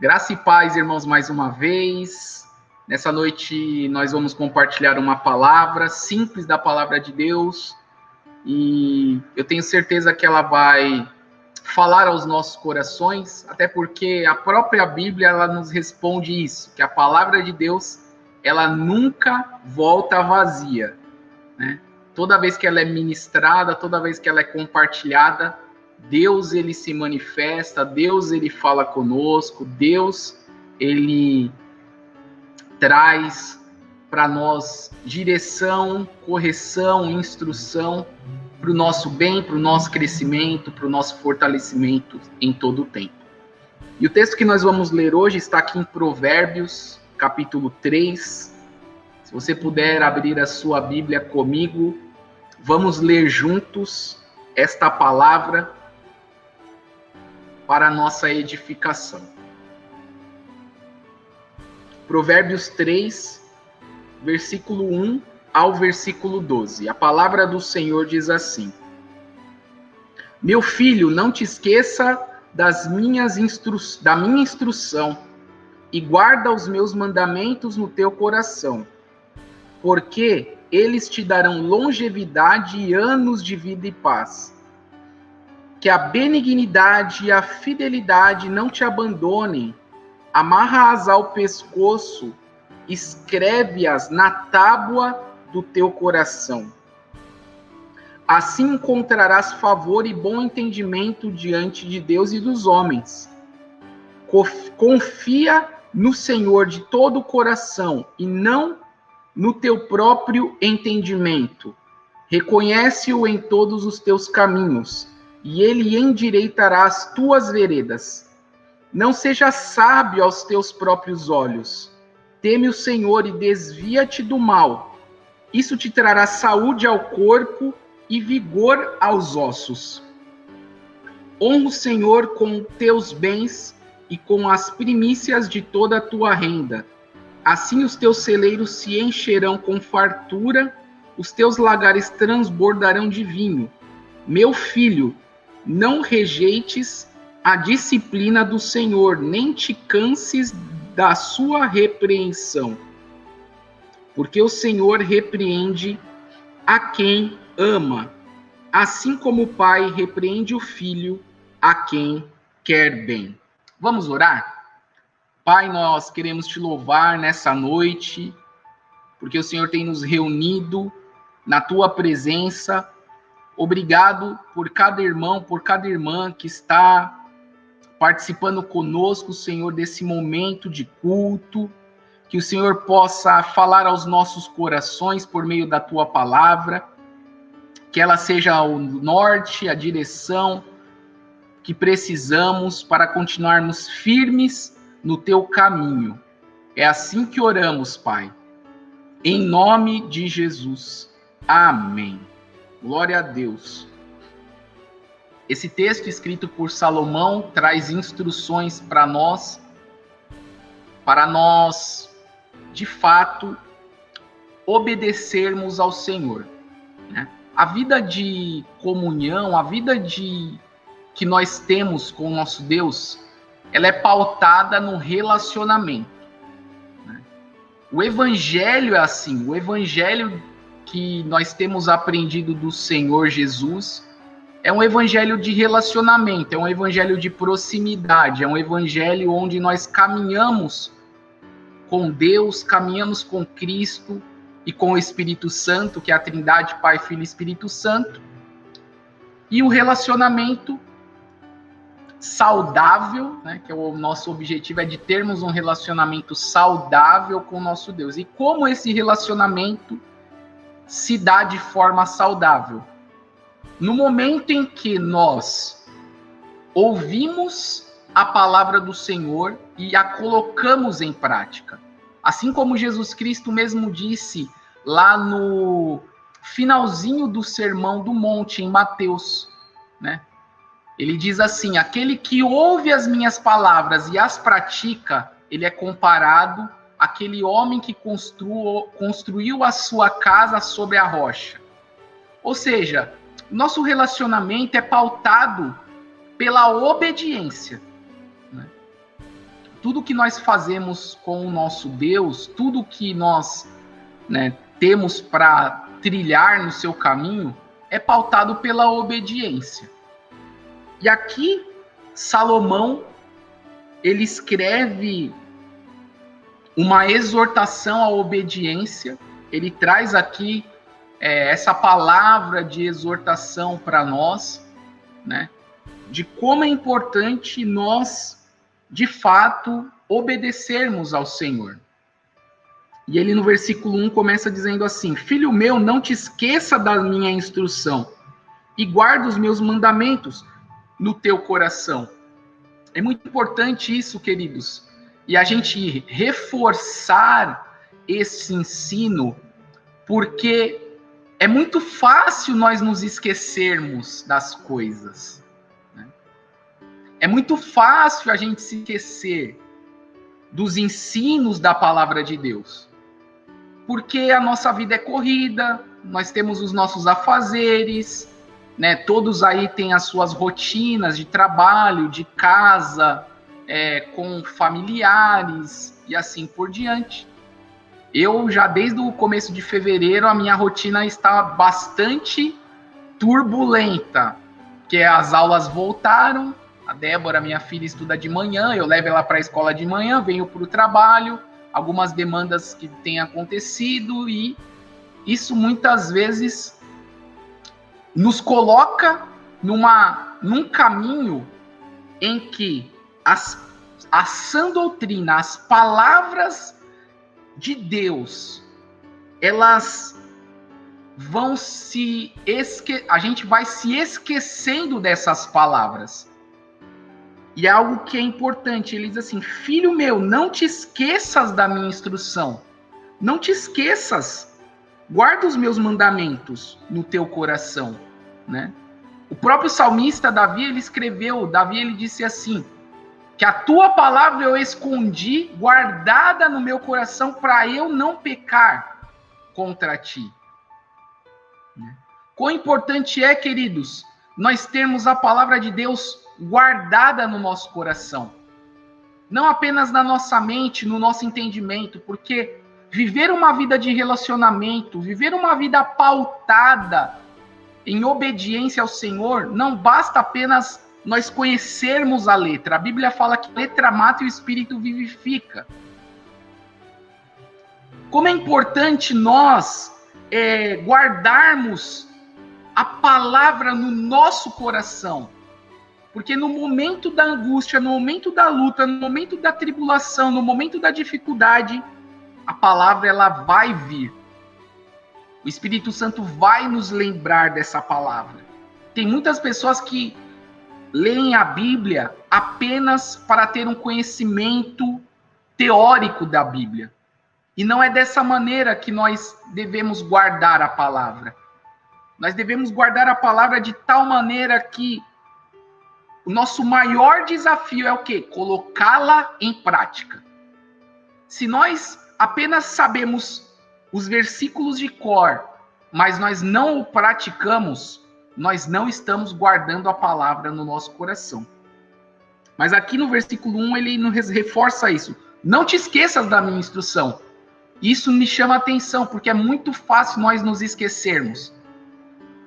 Graça e paz, irmãos, mais uma vez. Nessa noite nós vamos compartilhar uma palavra simples da palavra de Deus e eu tenho certeza que ela vai falar aos nossos corações, até porque a própria Bíblia ela nos responde isso, que a palavra de Deus ela nunca volta vazia, né? Toda vez que ela é ministrada, toda vez que ela é compartilhada, Deus ele se manifesta, Deus ele fala conosco, Deus ele traz para nós direção, correção, instrução para o nosso bem, para o nosso crescimento, para o nosso fortalecimento em todo o tempo. E o texto que nós vamos ler hoje está aqui em Provérbios, capítulo 3. Se você puder abrir a sua Bíblia comigo, vamos ler juntos esta palavra para a nossa edificação. Provérbios 3, versículo 1 ao versículo 12. A palavra do Senhor diz assim: Meu filho, não te esqueça da minha instrução e guarda os meus mandamentos no teu coração, porque eles te darão longevidade e anos de vida e paz. Que a benignidade e a fidelidade não te abandonem. Amarra-as ao pescoço, escreve-as na tábua do teu coração. Assim encontrarás favor e bom entendimento diante de Deus e dos homens. Confia no Senhor de todo o coração e não no teu próprio entendimento. Reconhece-o em todos os teus caminhos, e ele endireitará as tuas veredas. Não seja sábio aos teus próprios olhos. Teme o Senhor e desvia-te do mal. Isso te trará saúde ao corpo e vigor aos ossos. Honra o Senhor com teus bens e com as primícias de toda a tua renda. Assim os teus celeiros se encherão com fartura, os teus lagares transbordarão de vinho. Meu filho, não rejeites a disciplina do Senhor, nem te canses da sua repreensão. Porque o Senhor repreende a quem ama, assim como o pai repreende o filho a quem quer bem. Vamos orar? Pai, nós queremos te louvar nessa noite, porque o Senhor tem nos reunido na tua presença. Obrigado por cada irmão, por cada irmã que está participando conosco, Senhor, desse momento de culto, que o Senhor possa falar aos nossos corações por meio da tua palavra, que ela seja o norte, a direção que precisamos para continuarmos firmes no teu caminho. É assim que oramos, Pai. Em nome de Jesus. Amém. Glória a Deus. Esse texto escrito por Salomão traz instruções para nós, de fato, obedecermos ao Senhor, né? A vida de comunhão, a vida que nós temos com o nosso Deus, ela é pautada no relacionamento, né? O Evangelho é assim, o Evangelho que nós temos aprendido do Senhor Jesus é um evangelho de relacionamento, é um evangelho de proximidade, é um evangelho onde nós caminhamos com Deus, caminhamos com Cristo e com o Espírito Santo, que é a Trindade, Pai, Filho e Espírito Santo. E o relacionamento saudável, né, que é o nosso objetivo, é de termos um relacionamento saudável com o nosso Deus. E como esse relacionamento se dá de forma saudável? No momento em que nós ouvimos a palavra do Senhor e a colocamos em prática. Assim como Jesus Cristo mesmo disse lá no finalzinho do Sermão do Monte, em Mateus, né? Ele diz assim: aquele que ouve as minhas palavras e as pratica, ele é comparado àquele homem que construiu a sua casa sobre a rocha. Ou seja, nosso relacionamento é pautado pela obediência, né? tudo que nós fazemos com o nosso Deus, tudo que nós, né, temos para trilhar no seu caminho, é pautado pela obediência. E aqui, Salomão, ele escreve uma exortação à obediência. Ele traz aqui essa palavra de exortação para nós, né, de como é importante nós, de fato, obedecermos ao Senhor. E ele no versículo 1 começa dizendo assim: Filho meu, não te esqueça da minha instrução e guarda os meus mandamentos no teu coração. É muito importante isso, queridos, e a gente reforçar esse ensino, porque é muito fácil nós nos esquecermos das coisas, né? É muito fácil a gente se esquecer dos ensinos da palavra de Deus, porque a nossa vida é corrida, nós temos os nossos afazeres, né? Todos aí têm as suas rotinas de trabalho, de casa, com familiares e assim por diante. Eu já desde o começo de fevereiro, a minha rotina está bastante turbulenta, porque as aulas voltaram, a Débora, minha filha, estuda de manhã, eu levo ela para a escola de manhã, venho para o trabalho, algumas demandas que têm acontecido, e isso muitas vezes nos coloca num caminho em que a sã doutrina, as palavras de Deus, elas vão a gente vai se esquecendo dessas palavras. E é algo que é importante. Ele diz assim: filho meu, não te esqueças da minha instrução. Não te esqueças. Guarda os meus mandamentos no teu coração, né? O próprio salmista Davi, ele disse assim: que a tua palavra eu escondi, guardada no meu coração, para eu não pecar contra ti. Quão importante é, queridos, nós termos a palavra de Deus guardada no nosso coração. Não apenas na nossa mente, no nosso entendimento, porque viver uma vida de relacionamento, viver uma vida pautada em obediência ao Senhor, não basta apenas nós conhecermos a letra. A Bíblia fala que a letra mata e o Espírito vivifica. Como é importante nós guardarmos a palavra no nosso coração. Porque no momento da angústia, no momento da luta, no momento da tribulação, no momento da dificuldade, a palavra ela vai vir. O Espírito Santo vai nos lembrar dessa palavra. Tem muitas pessoas que leem a Bíblia apenas para ter um conhecimento teórico da Bíblia. E não é dessa maneira que nós devemos guardar a palavra. Nós devemos guardar a palavra de tal maneira que o nosso maior desafio é o quê? Colocá-la em prática. Se nós apenas sabemos os versículos de cor, mas nós não o praticamos, nós não estamos guardando a palavra no nosso coração. Mas aqui no versículo 1 ele nos reforça isso. Não te esqueças da minha instrução. Isso me chama a atenção, porque é muito fácil nós nos esquecermos.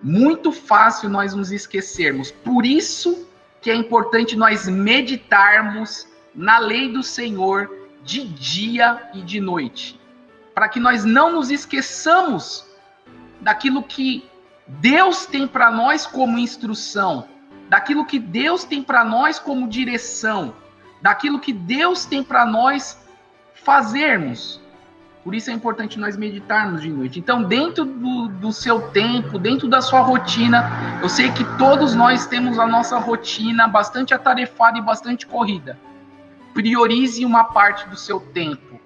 Muito fácil nós nos esquecermos. Por isso que é importante nós meditarmos na lei do Senhor de dia e de noite, para que nós não nos esqueçamos daquilo que Deus tem para nós como instrução, daquilo que Deus tem para nós como direção, daquilo que Deus tem para nós fazermos. Por isso é importante nós meditarmos de noite. Então, dentro do seu tempo, dentro da sua rotina, eu sei que todos nós temos a nossa rotina bastante atarefada e bastante corrida. Priorize uma parte do seu tempo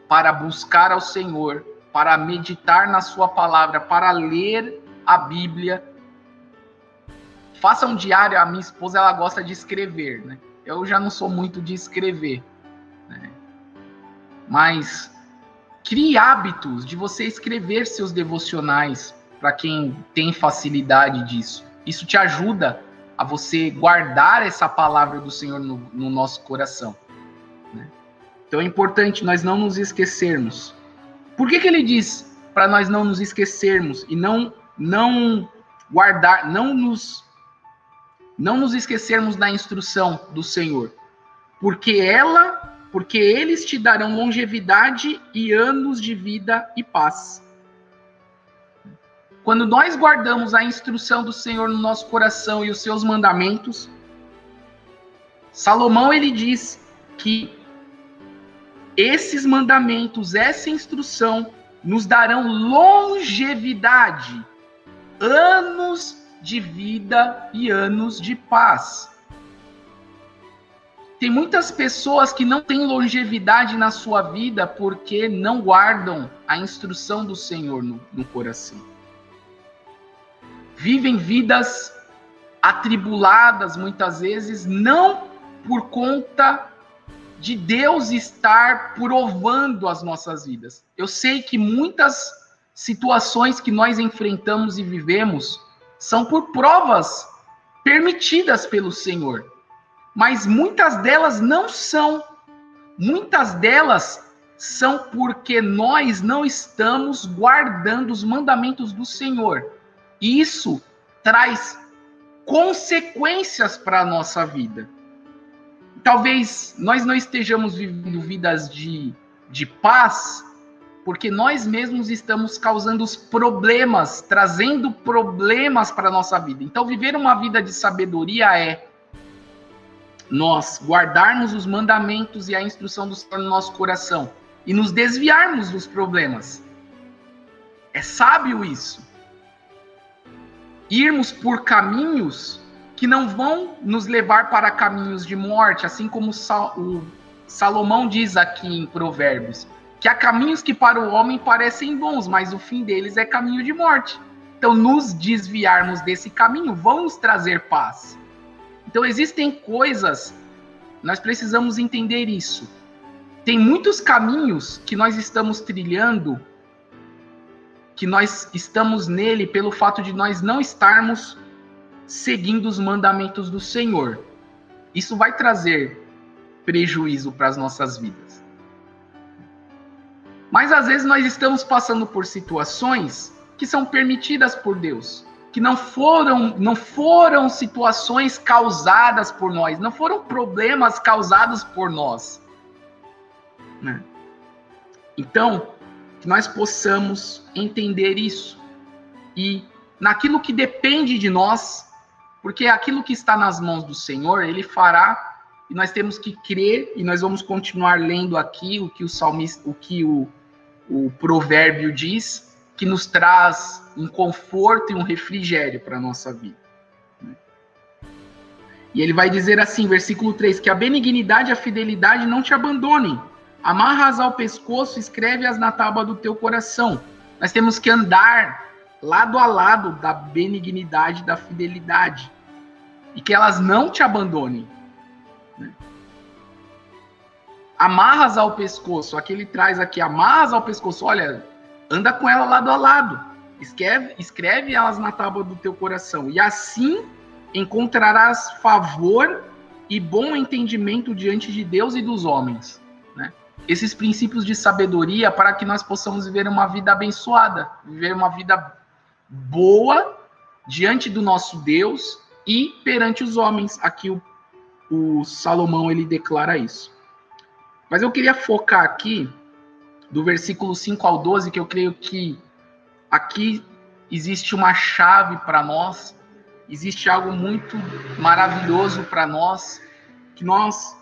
para buscar ao Senhor, para meditar na sua palavra, para ler a Bíblia. Faça um diário. A minha esposa, ela gosta de escrever, né? Eu já não sou muito de escrever, né? Mas crie hábitos de você escrever seus devocionais para quem tem facilidade disso. Isso te ajuda a você guardar essa palavra do Senhor no nosso coração. né? Então é importante nós não nos esquecermos. Por que ele diz para nós não nos esquecermos e não guardar, não nos esquecermos da instrução do Senhor? Porque eles te darão longevidade e anos de vida e paz. Quando nós guardamos a instrução do Senhor no nosso coração e os seus mandamentos, Salomão ele diz que esses mandamentos, essa instrução, nos darão longevidade, anos de vida e anos de paz. Tem muitas pessoas que não têm longevidade na sua vida porque não guardam a instrução do Senhor no coração. Vivem vidas atribuladas, muitas vezes, não por conta de Deus estar provando as nossas vidas. Eu sei que muitas situações que nós enfrentamos e vivemos são por provas permitidas pelo Senhor. Mas muitas delas não são. Muitas delas são porque nós não estamos guardando os mandamentos do Senhor. E isso traz consequências para a nossa vida. Talvez nós não estejamos vivendo vidas de paz, porque nós mesmos estamos causando os problemas, trazendo problemas para a nossa vida. Então, viver uma vida de sabedoria é nós guardarmos os mandamentos e a instrução do Senhor no nosso coração e nos desviarmos dos problemas. É sábio isso. Irmos por caminhos que não vão nos levar para caminhos de morte, assim como o Salomão diz aqui em Provérbios, que há caminhos que para o homem parecem bons, mas o fim deles é caminho de morte. Então, nos desviarmos desse caminho vão nos trazer paz. Então, existem coisas, nós precisamos entender isso. Tem muitos caminhos que nós estamos trilhando, que nós estamos nele pelo fato de nós não estarmos seguindo os mandamentos do Senhor. Isso vai trazer prejuízo para as nossas vidas. Mas às vezes nós estamos passando por situações que são permitidas por Deus, que não foram situações causadas por nós, não foram problemas causados por nós, né? Então, que nós possamos entender isso e naquilo que depende de nós, porque aquilo que está nas mãos do Senhor, Ele fará, e nós temos que crer, e nós vamos continuar lendo aqui o que o salmista, o que o provérbio diz, que nos traz um conforto e um refrigério para a nossa vida. E ele vai dizer assim, versículo 3, que a benignidade e a fidelidade não te abandonem, amarra-as ao pescoço, escreve-as na tábua do teu coração. Nós temos que andar lado a lado da benignidade e da fidelidade, e que elas não te abandonem. Amarras ao pescoço, aqui ele traz aqui, amarras ao pescoço, olha, anda com ela lado a lado, escreve elas na tábua do teu coração, e assim encontrarás favor e bom entendimento diante de Deus e dos homens, né? Esses princípios de sabedoria para que nós possamos viver uma vida abençoada, viver uma vida boa diante do nosso Deus e perante os homens. Aqui o Salomão ele declara isso. Mas eu queria focar aqui do versículo 5 ao 12, que eu creio que aqui existe uma chave para nós, existe algo muito maravilhoso para nós, que nós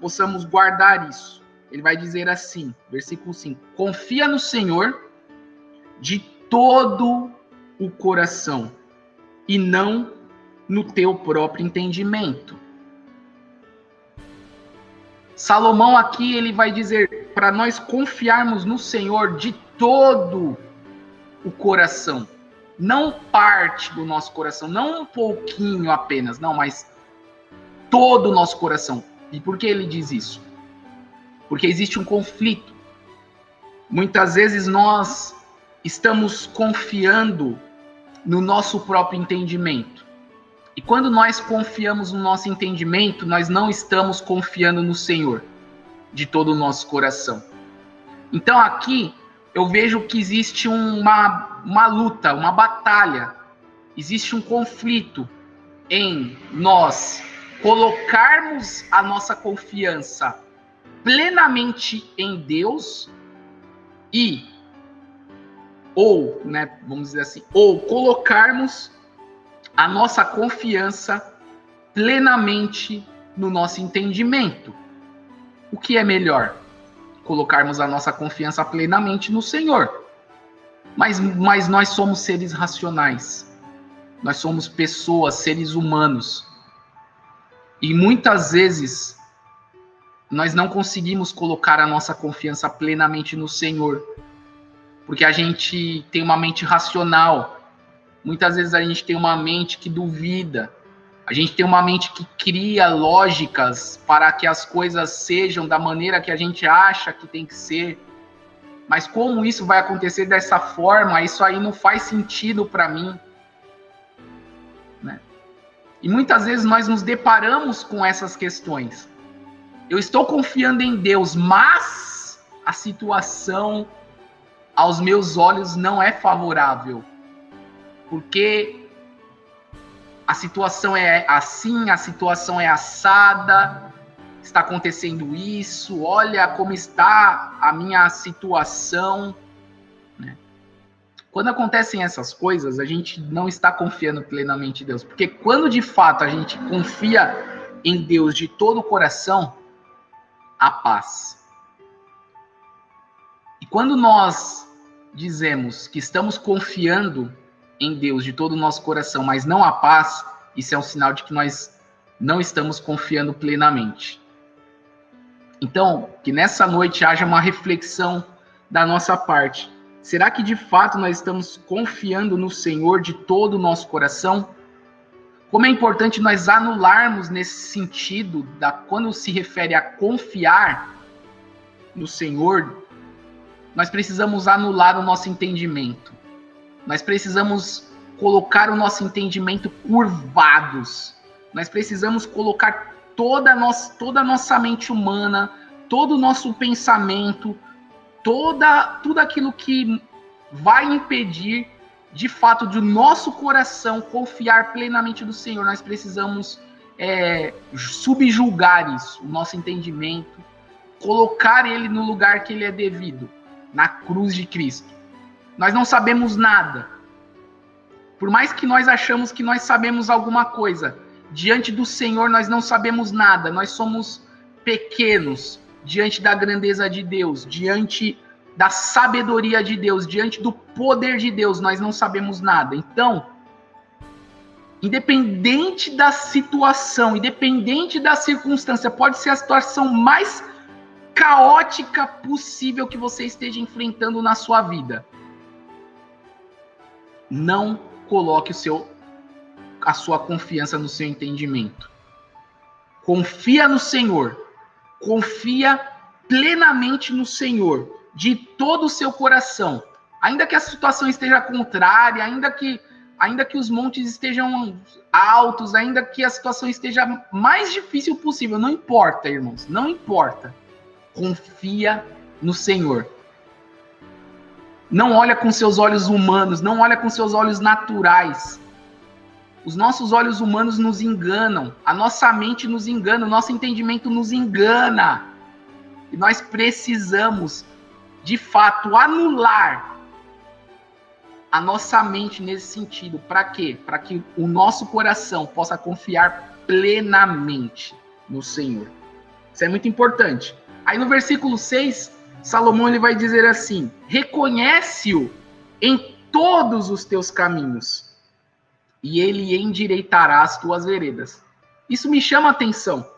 possamos guardar isso. Ele vai dizer assim, versículo 5, confia no Senhor de todo o coração e não no teu próprio entendimento. Salomão aqui ele vai dizer para nós confiarmos no Senhor de todo o coração, não parte do nosso coração, não um pouquinho apenas, não, mas todo o nosso coração. E por que ele diz isso? Porque existe um conflito. Muitas vezes nós estamos confiando no nosso próprio entendimento. E quando nós confiamos no nosso entendimento, nós não estamos confiando no Senhor. de todo o nosso coração. Então aqui eu vejo que existe uma luta, uma batalha, existe um conflito em nós colocarmos a nossa confiança plenamente em Deus vamos dizer assim, ou colocarmos a nossa confiança plenamente no nosso entendimento. O que é melhor? Colocarmos a nossa confiança plenamente no Senhor. Mas nós somos seres racionais. Nós somos pessoas, seres humanos. E muitas vezes nós não conseguimos colocar a nossa confiança plenamente no Senhor. Porque a gente tem uma mente racional. Muitas vezes a gente tem uma mente que duvida. A gente tem uma mente que cria lógicas para que as coisas sejam da maneira que a gente acha que tem que ser. Mas como isso vai acontecer dessa forma, isso aí não faz sentido para mim. Né? E muitas vezes nós nos deparamos com essas questões. Eu estou confiando em Deus, mas a situação aos meus olhos não é favorável. Porque a situação é assim, a situação é assada, está acontecendo isso, olha como está a minha situação. Né? Quando acontecem essas coisas, a gente não está confiando plenamente em Deus. Porque quando de fato a gente confia em Deus de todo o coração, há paz. E quando nós dizemos que estamos confiando em Deus de todo o nosso coração, mas não há paz, isso é um sinal de que nós não estamos confiando plenamente. Então, que nessa noite haja uma reflexão da nossa parte. Será que de fato nós estamos confiando no Senhor de todo o nosso coração? Como é importante nós anularmos nesse sentido, quando se refere a confiar no Senhor, nós precisamos anular o nosso entendimento. Nós precisamos colocar o nosso entendimento curvados. Nós precisamos colocar toda a nossa mente humana, todo o nosso pensamento, tudo aquilo que vai impedir, de fato, de o nosso coração confiar plenamente no Senhor. Nós precisamos subjugar isso, o nosso entendimento, colocar ele no lugar que ele é devido, na cruz de Cristo. Nós não sabemos nada. Por mais que nós achamos que nós sabemos alguma coisa, diante do Senhor nós não sabemos nada. Nós somos pequenos diante da grandeza de Deus, diante da sabedoria de Deus, diante do poder de Deus, nós não sabemos nada. Então, independente da situação, independente da circunstância, pode ser a situação mais caótica possível que você esteja enfrentando na sua vida. Não coloque a sua confiança no seu entendimento. Confia no Senhor. Confia plenamente no Senhor, de todo o seu coração. Ainda que a situação esteja contrária, ainda que os montes estejam altos, ainda que a situação esteja mais difícil possível, não importa, irmãos, não importa. Confia no Senhor. Não olha com seus olhos humanos, não olha com seus olhos naturais. Os nossos olhos humanos nos enganam, a nossa mente nos engana, o nosso entendimento nos engana. E nós precisamos, de fato, anular a nossa mente nesse sentido. Para quê? Para que o nosso coração possa confiar plenamente no Senhor. Isso é muito importante. Aí no versículo 6, Salomão ele vai dizer assim: reconhece-o em todos os teus caminhos, e ele endireitará as tuas veredas. Isso me chama a atenção,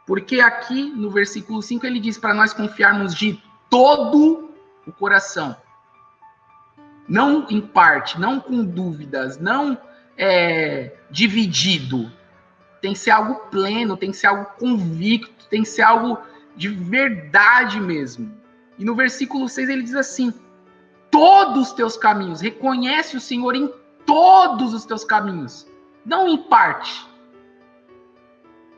porque aqui no versículo 5 ele diz para nós confiarmos de todo o coração. Não em parte, não com dúvidas, não dividido. Tem que ser algo pleno, tem que ser algo convicto, tem que ser algo de verdade mesmo. E no versículo 6 ele diz assim: todos os teus caminhos, reconhece o Senhor em todos os teus caminhos, não em parte.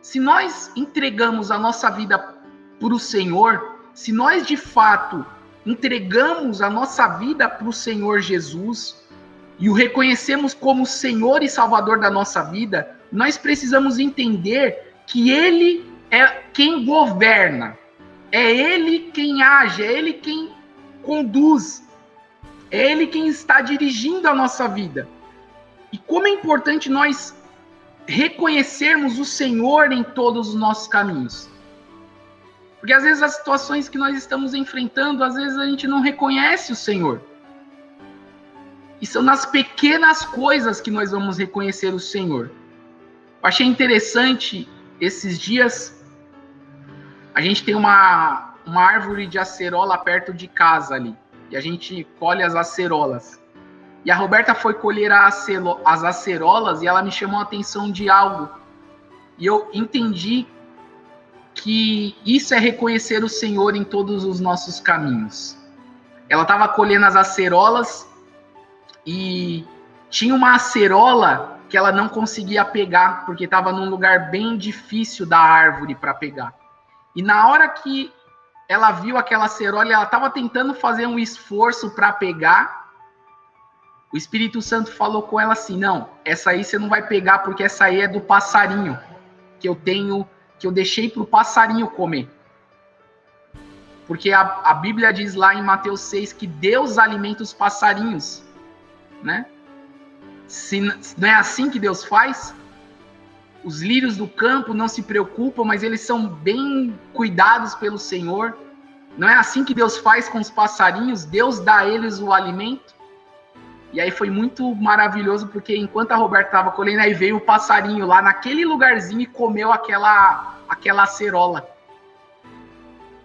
Se nós entregamos a nossa vida para o Senhor, se nós de fato entregamos a nossa vida para o Senhor Jesus e o reconhecemos como Senhor e Salvador da nossa vida, nós precisamos entender que Ele é quem governa, é Ele quem age, é Ele quem conduz, é Ele quem está dirigindo a nossa vida. E como é importante nós reconhecermos o Senhor em todos os nossos caminhos. Porque às vezes as situações que nós estamos enfrentando, às vezes a gente não reconhece o Senhor. E são nas pequenas coisas que nós vamos reconhecer o Senhor. Eu achei interessante, esses dias, a gente tem uma árvore de acerola perto de casa ali. E a gente colhe as acerolas. E a Roberta foi colher as acerolas e ela me chamou a atenção de algo. E eu entendi que isso é reconhecer o Senhor em todos os nossos caminhos. Ela estava colhendo as acerolas e tinha uma acerola que ela não conseguia pegar, porque estava num lugar bem difícil da árvore para pegar. E na hora que ela viu aquela acerola, ela estava tentando fazer um esforço para pegar, o Espírito Santo falou com ela assim, não, essa aí você não vai pegar, porque essa aí é do passarinho, que eu deixei para o passarinho comer. Porque a Bíblia diz lá em Mateus 6 que Deus alimenta os passarinhos, né? Se não é assim que Deus faz? Os lírios do campo não se preocupam, mas eles são bem cuidados pelo Senhor. Não é assim que Deus faz com os passarinhos? Deus dá a eles o alimento. E aí foi muito maravilhoso, porque enquanto a Roberta estava colhendo, aí veio o passarinho lá naquele lugarzinho e comeu aquela acerola.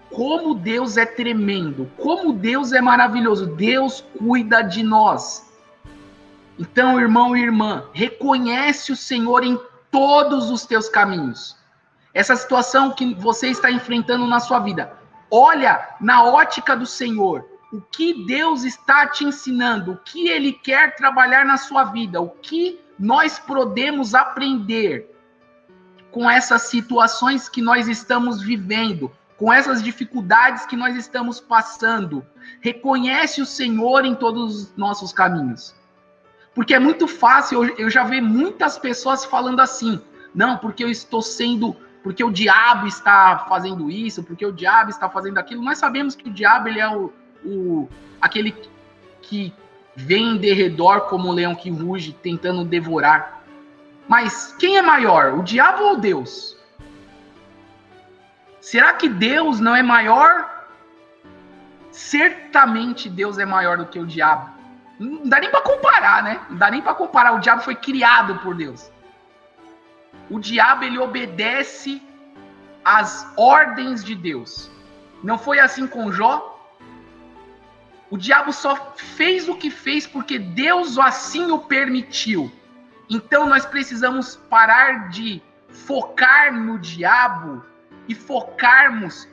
Como Deus é tremendo, como Deus é maravilhoso, Deus cuida de nós. Então, irmão e irmã, reconhece o Senhor em todos os teus caminhos. Essa situação que você está enfrentando na sua vida, olha na ótica do Senhor. O que Deus está te ensinando, o que Ele quer trabalhar na sua vida, o que nós podemos aprender com essas situações que nós estamos vivendo, com essas dificuldades que nós estamos passando. Reconhece o Senhor em todos os nossos caminhos. Porque é muito fácil, eu já vi muitas pessoas falando assim, não, porque porque o diabo está fazendo isso, porque o diabo está fazendo aquilo. Nós sabemos que o diabo, ele é aquele que vem em derredor como um leão que ruge, tentando devorar. Mas quem é maior, o diabo ou Deus? Será que Deus não é maior? Certamente Deus é maior do que o diabo. Não dá nem para comparar, né? Não dá nem para comparar. O diabo foi criado por Deus. O diabo, ele obedece às ordens de Deus. Não foi assim com Jó? O diabo só fez o que fez porque Deus assim o permitiu. Então nós precisamos parar de focar no diabo e focarmos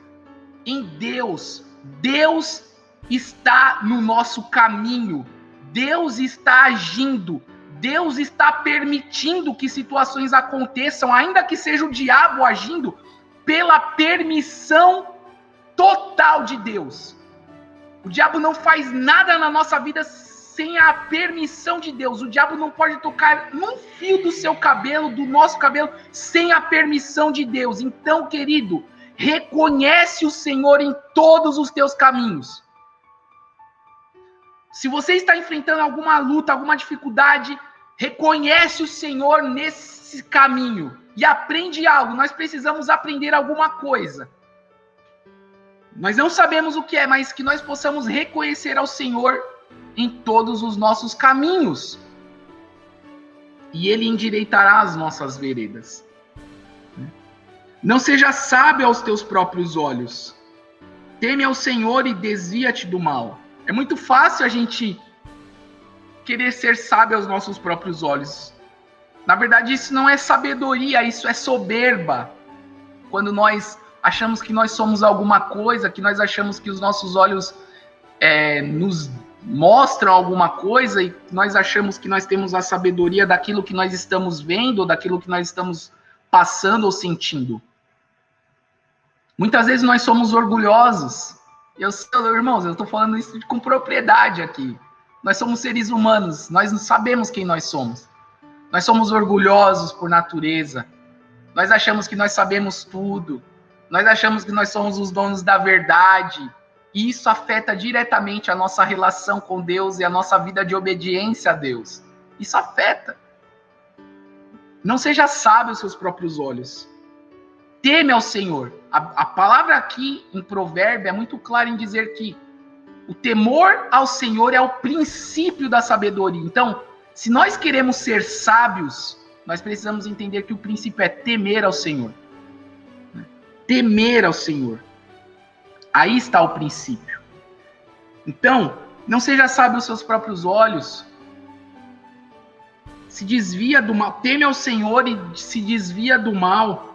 em Deus. Deus está no nosso caminho. Deus está agindo. Deus está permitindo que situações aconteçam, ainda que seja o diabo agindo, pela permissão total de Deus. O diabo não faz nada na nossa vida sem a permissão de Deus. O diabo não pode tocar num fio do seu cabelo, do nosso cabelo, sem a permissão de Deus. Então, querido, reconhece o Senhor em todos os teus caminhos. Se você está enfrentando alguma luta, alguma dificuldade, reconhece o Senhor nesse caminho e aprende algo. Nós precisamos aprender alguma coisa. Nós não sabemos o que é, mas que nós possamos reconhecer ao Senhor em todos os nossos caminhos. E Ele endireitará as nossas veredas. Não seja sábio aos teus próprios olhos. Teme ao Senhor e desvia-te do mal. É muito fácil a gente querer ser sábio aos nossos próprios olhos. Na verdade, isso não é sabedoria, isso é soberba. Quando nós achamos que nós somos alguma coisa, que nós achamos que os nossos olhos nos mostram alguma coisa e nós achamos que nós temos a sabedoria daquilo que nós estamos vendo, ou daquilo que nós estamos passando ou sentindo. Muitas vezes nós somos orgulhosos. Irmãos, eu estou falando isso com propriedade aqui. Nós somos seres humanos, nós não sabemos quem nós somos. Nós somos orgulhosos por natureza. Nós achamos que nós sabemos tudo. Nós achamos que nós somos os donos da verdade. E isso afeta diretamente a nossa relação com Deus e a nossa vida de obediência a Deus. Isso afeta. Não seja sábio aos seus próprios olhos. Teme ao Senhor. A palavra aqui em Provérbio é muito clara em dizer que o temor ao Senhor é o princípio da sabedoria. Então, se nós queremos ser sábios, nós precisamos entender que o princípio é temer ao Senhor. Temer ao Senhor. Aí está o princípio. Então, não seja sábio aos seus próprios olhos. Se desvia do mal. Teme ao Senhor e se desvia do mal.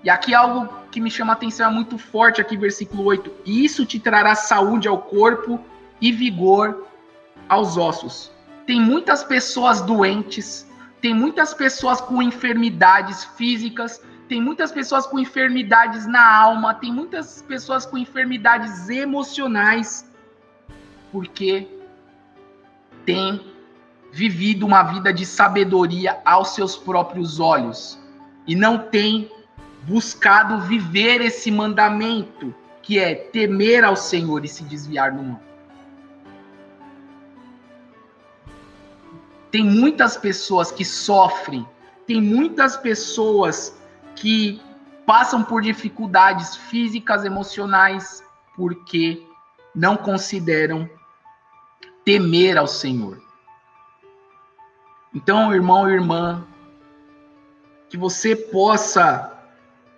E aqui algo que me chama a atenção é muito forte, aqui versículo 8. Isso te trará saúde ao corpo e vigor aos ossos. Tem muitas pessoas doentes, tem muitas pessoas com enfermidades físicas, tem muitas pessoas com enfermidades na alma, tem muitas pessoas com enfermidades emocionais, porque tem vivido uma vida de sabedoria aos seus próprios olhos e não tem buscado viver esse mandamento, que é temer ao Senhor e se desviar do mal. Tem muitas pessoas que sofrem, tem muitas pessoas que passam por dificuldades físicas, emocionais, porque não consideram temer ao Senhor. Então, irmão e irmã, que você possa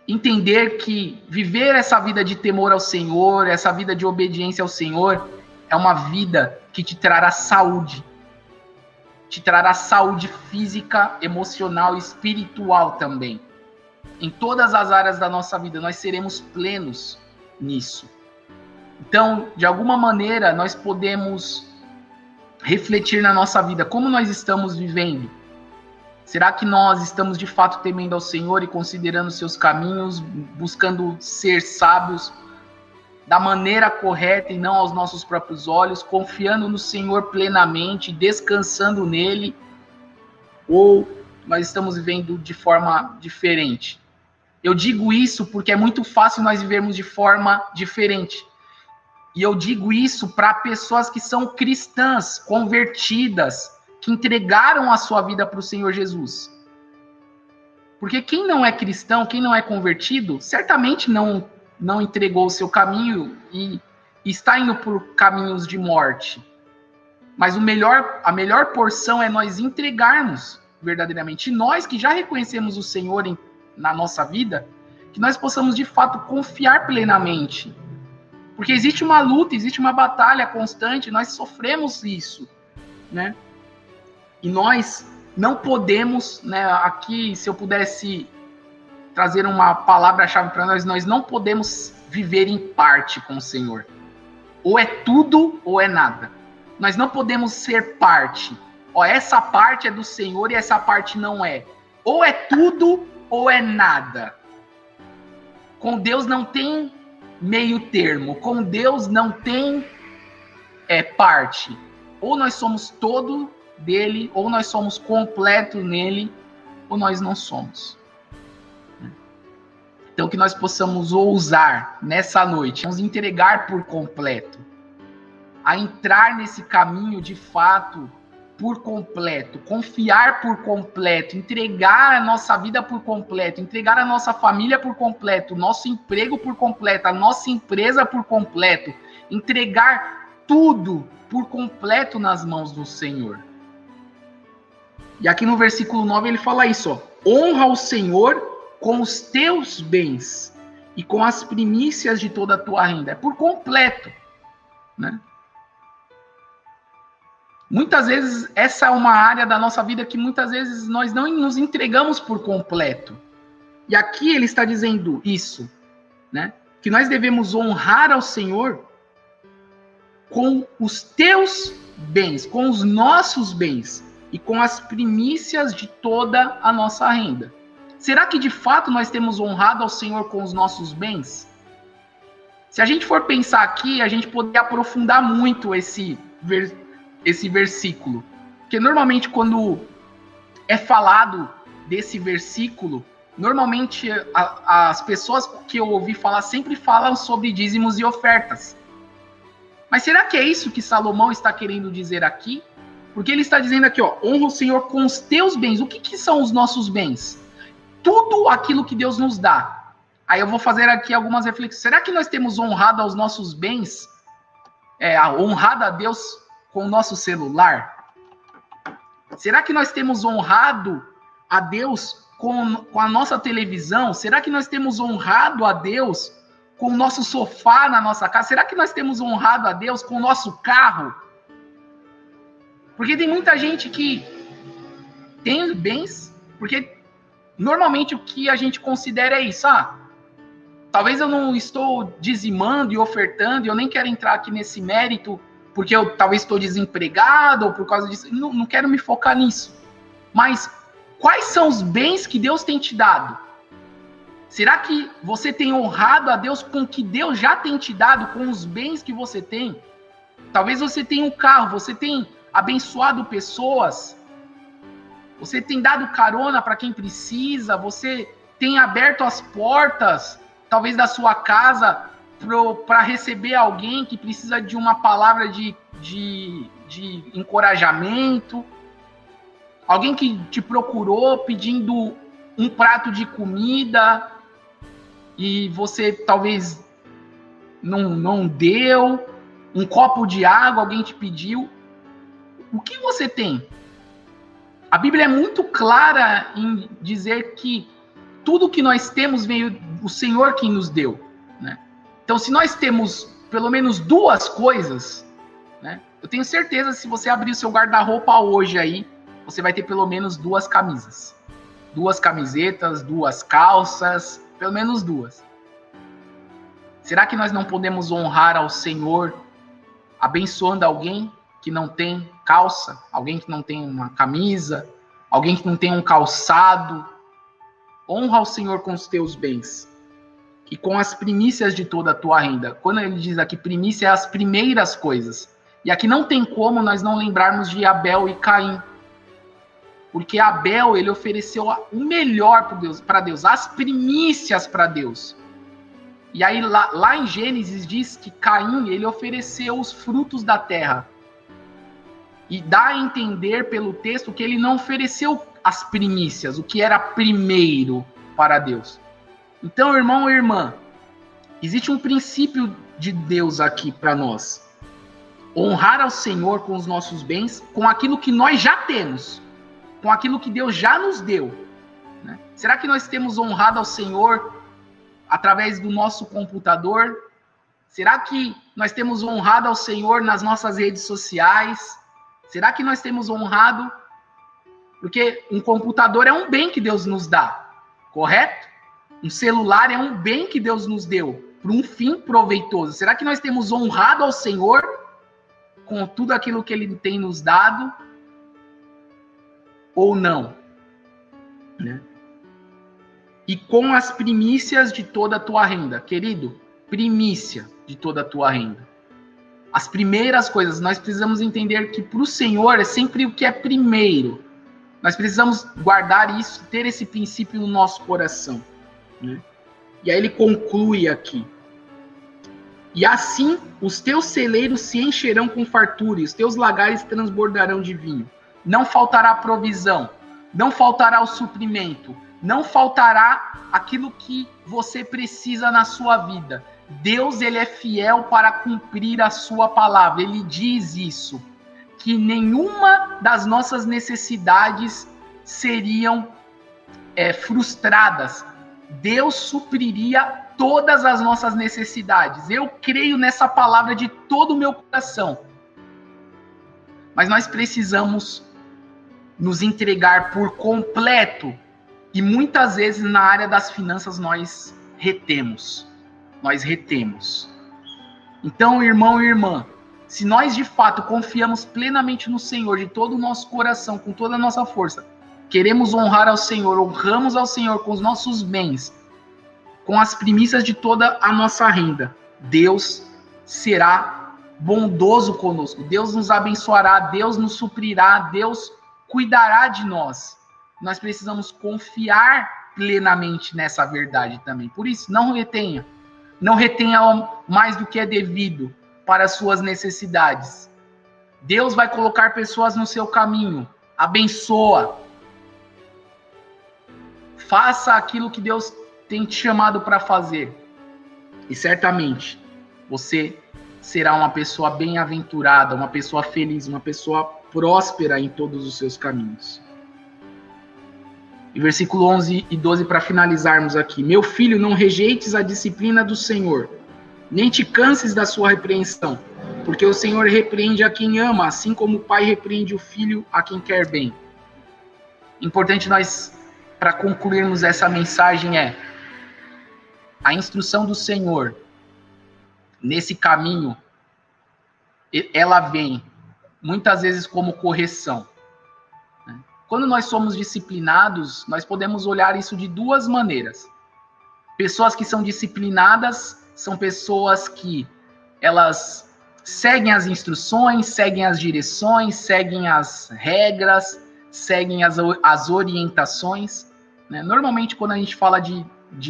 entender que viver essa vida de temor ao Senhor, essa vida de obediência ao Senhor, é uma vida que te trará saúde. Te trará saúde física, emocional e espiritual também. Em todas as áreas da nossa vida, nós seremos plenos nisso. Então, de alguma maneira, nós podemos refletir na nossa vida. Como nós estamos vivendo? Será que nós estamos de fato temendo ao Senhor e considerando seus caminhos, buscando ser sábios da maneira correta e não aos nossos próprios olhos, confiando no Senhor plenamente, descansando nele? Ou nós estamos vivendo de forma diferente? Eu digo isso porque é muito fácil nós vivermos de forma diferente. E eu digo isso para pessoas que são cristãs, convertidas, que entregaram a sua vida para o Senhor Jesus. Porque quem não é cristão, quem não é convertido, certamente não entregou o seu caminho e está indo por caminhos de morte. Mas a melhor porção é nós entregarmos verdadeiramente. E nós que já reconhecemos o Senhor na nossa vida, que nós possamos de fato confiar plenamente. Porque existe uma luta, existe uma batalha constante, nós sofremos isso, né? E nós não podemos, né, aqui, se eu pudesse trazer uma palavra-chave para nós não podemos viver em parte com o Senhor. Ou é tudo ou é nada. Nós não podemos ser parte. Essa parte é do Senhor e essa parte não é. Ou é tudo ou é nada. Com Deus não tem meio termo. Com Deus não tem parte. Ou nós somos todo dele, ou nós somos completo nele, ou nós não somos. Então que nós possamos ousar nessa noite, nos entregar por completo, a entrar nesse caminho de fato por completo, confiar por completo, entregar a nossa vida por completo, entregar a nossa família por completo, nosso emprego por completo, a nossa empresa por completo, entregar tudo por completo nas mãos do Senhor. E aqui no versículo 9 ele fala isso, honra o Senhor com os teus bens e com as primícias de toda a tua renda. É por completo, né? Muitas vezes essa é uma área da nossa vida que muitas vezes nós não nos entregamos por completo. E aqui ele está dizendo isso, né? Que nós devemos honrar ao Senhor com os teus bens, com os nossos bens e com as primícias de toda a nossa renda. Será que de fato nós temos honrado ao Senhor com os nossos bens? Se a gente for pensar aqui, a gente poderia aprofundar muito esse versículo. Porque normalmente quando é falado desse versículo, normalmente as pessoas que eu ouvi falar sempre falam sobre dízimos e ofertas. Mas será que é isso que Salomão está querendo dizer aqui? Porque ele está dizendo aqui, ó, honra o Senhor com os teus bens. O que são os nossos bens? Tudo aquilo que Deus nos dá. Aí eu vou fazer aqui algumas reflexões. Será que nós temos honrado aos nossos bens? Honrado a Deus com o nosso celular? Será que nós temos honrado a Deus com a nossa televisão? Será que nós temos honrado a Deus com o nosso sofá na nossa casa? Será que nós temos honrado a Deus com o nosso carro? Porque tem muita gente que tem bens, porque normalmente o que a gente considera é isso. Talvez eu não estou dizimando e ofertando, e eu nem quero entrar aqui nesse mérito, porque eu talvez estou desempregado, ou por causa disso. Não quero me focar nisso. Mas quais são os bens que Deus tem te dado? Será que você tem honrado a Deus com o que Deus já tem te dado, com os bens que você tem? Talvez você tenha um carro, você tem abençoado pessoas, você tem dado carona para quem precisa, você tem aberto as portas, talvez da sua casa, para receber alguém que precisa de uma palavra de encorajamento, alguém que te procurou pedindo um prato de comida e você talvez não deu, um copo de água, alguém te pediu. O que você tem? A Bíblia é muito clara em dizer que tudo que nós temos veio do Senhor quem nos deu, né? Então, se nós temos pelo menos duas coisas, né? Eu tenho certeza que se você abrir o seu guarda-roupa hoje aí, você vai ter pelo menos duas camisas. Duas camisetas, duas calças, pelo menos duas. Será que nós não podemos honrar ao Senhor abençoando alguém que não tem calça, alguém que não tem uma camisa, alguém que não tem um calçado? Honra ao Senhor com os teus bens e com as primícias de toda a tua renda. Quando ele diz aqui primícia, é as primeiras coisas. E aqui não tem como nós não lembrarmos de Abel e Caim. Porque Abel, ele ofereceu o melhor para Deus, as primícias para Deus. E aí lá em Gênesis diz que Caim, ele ofereceu os frutos da terra. E dá a entender pelo texto que ele não ofereceu as primícias, o que era primeiro para Deus. Então, irmão e irmã, existe um princípio de Deus aqui para nós. Honrar ao Senhor com os nossos bens, com aquilo que nós já temos, com aquilo que Deus já nos deu, né? Será que nós temos honrado ao Senhor através do nosso computador? Será que nós temos honrado ao Senhor nas nossas redes sociais? Será que nós temos honrado? Porque um computador é um bem que Deus nos dá, correto? Um celular é um bem que Deus nos deu, para um fim proveitoso. Será que nós temos honrado ao Senhor com tudo aquilo que Ele tem nos dado? Ou não? Né? E com as primícias de toda a tua renda. Querido, primícia de toda a tua renda. As primeiras coisas, nós precisamos entender que para o Senhor é sempre o que é primeiro. Nós precisamos guardar isso, ter esse princípio no nosso coração, né? E aí ele conclui aqui. E assim os teus celeiros se encherão com fartura, e os teus lagares transbordarão de vinho. Não faltará provisão, não faltará o suprimento, não faltará aquilo que você precisa na sua vida. Deus, ele é fiel para cumprir a sua palavra. Ele diz isso, que nenhuma das nossas necessidades seriam frustradas. Deus supriria todas as nossas necessidades. Eu creio nessa palavra de todo o meu coração. Mas nós precisamos nos entregar por completo. E muitas vezes na área das finanças nós retemos. Então, irmão e irmã, se nós de fato confiamos plenamente no Senhor, de todo o nosso coração, com toda a nossa força, queremos honrar ao Senhor, honramos ao Senhor com os nossos bens, com as primícias de toda a nossa renda, Deus será bondoso conosco, Deus nos abençoará, Deus nos suprirá, Deus cuidará de nós. Nós precisamos confiar plenamente nessa verdade também. Por isso, não retenha mais do que é devido para as suas necessidades. Deus vai colocar pessoas no seu caminho. Abençoa. Faça aquilo que Deus tem te chamado para fazer. E certamente você será uma pessoa bem-aventurada, uma pessoa feliz, uma pessoa próspera em todos os seus caminhos. E versículo 11 e 12 para finalizarmos aqui. Meu filho, não rejeites a disciplina do Senhor, nem te canses da sua repreensão, porque o Senhor repreende a quem ama, assim como o pai repreende o filho a quem quer bem. Importante nós, para concluirmos essa mensagem, a instrução do Senhor nesse caminho, ela vem muitas vezes como correção. Quando nós somos disciplinados, nós podemos olhar isso de duas maneiras. Pessoas que são disciplinadas são pessoas que elas seguem as instruções, seguem as direções, seguem as regras, seguem as orientações. Normalmente, quando a gente fala de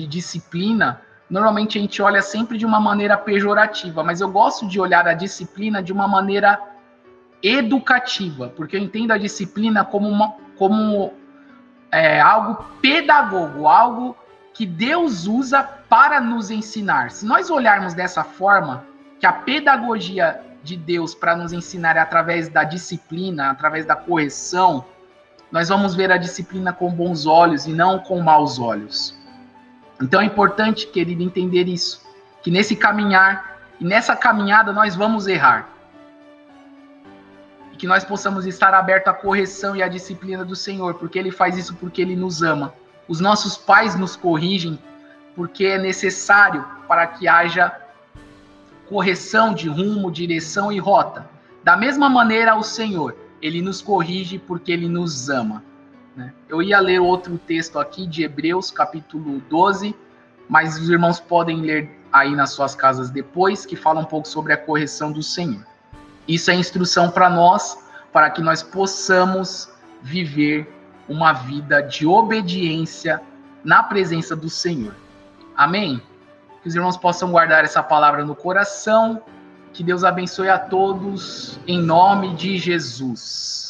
disciplina, normalmente a gente olha sempre de uma maneira pejorativa, mas eu gosto de olhar a disciplina de uma maneira educativa, porque eu entendo a disciplina como algo pedagogo, algo que Deus usa para nos ensinar. Se nós olharmos dessa forma, que a pedagogia de Deus para nos ensinar é através da disciplina, através da correção, nós vamos ver a disciplina com bons olhos e não com maus olhos. Então é importante, querido, entender isso, que nesse caminhar e nessa caminhada nós vamos errar. Que nós possamos estar abertos à correção e à disciplina do Senhor, porque Ele faz isso porque Ele nos ama. Os nossos pais nos corrigem porque é necessário para que haja correção de rumo, direção e rota. Da mesma maneira, o Senhor, Ele nos corrige porque Ele nos ama. Eu ia ler outro texto aqui de Hebreus, capítulo 12, mas os irmãos podem ler aí nas suas casas depois, que fala um pouco sobre a correção do Senhor. Isso é instrução para nós, para que nós possamos viver uma vida de obediência na presença do Senhor. Amém? Que os irmãos possam guardar essa palavra no coração. Que Deus abençoe a todos, em nome de Jesus.